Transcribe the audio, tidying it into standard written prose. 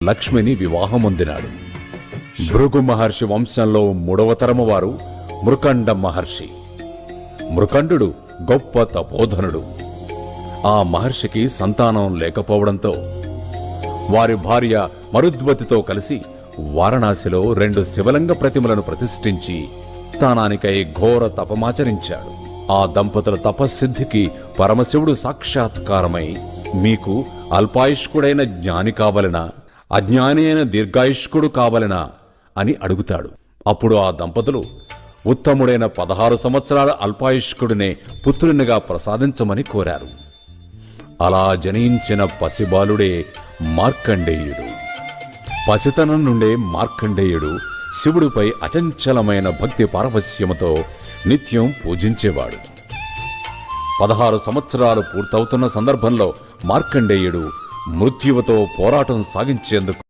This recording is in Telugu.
లక్ష్మిని వివాహమొందినాడు. భృగు మహర్షి వంశంలో 3వ తరము వారు మృకండ మహర్షి. మృకండు గొప్ప తపోధనుడు. ఆ మహర్షికి సంతానం లేకపోవడంతో వారి భార్య మరుద్వతితో కలిసి వారణాసిలో 2 శివలింగ ప్రతిమలను ప్రతిష్ఠించి స్థానానికై ఘోర తపమాచరించాడు. ఆ దంపతుల తపస్సిద్ధికి పరమశివుడు సాక్షాత్కారమై, మీకు అల్పాయుష్కుడైన జ్ఞాని కావలనా, అజ్ఞాని అయిన దీర్ఘాయుష్కుడు కావలనా అని అడుగుతాడు. అప్పుడు ఆ దంపతులు ఉత్తముడైన 16 సంవత్సరాల అల్పాయుష్కుడినే పుత్రునిగా ప్రసాదించమని కోరారు. అలా జనించిన పసిబాలుడే మార్కండేయుడు. పసితనం నుండే మార్కండేయుడు శివుడిపై అచంచలమైన భక్తి పారవస్యముతో నిత్యం పూజించేవాడు. 16 సంవత్సరాలు పూర్తవుతున్న సందర్భంలో మార్కండేయుడు మృత్యువుతో పోరాటం సాగించేందుకు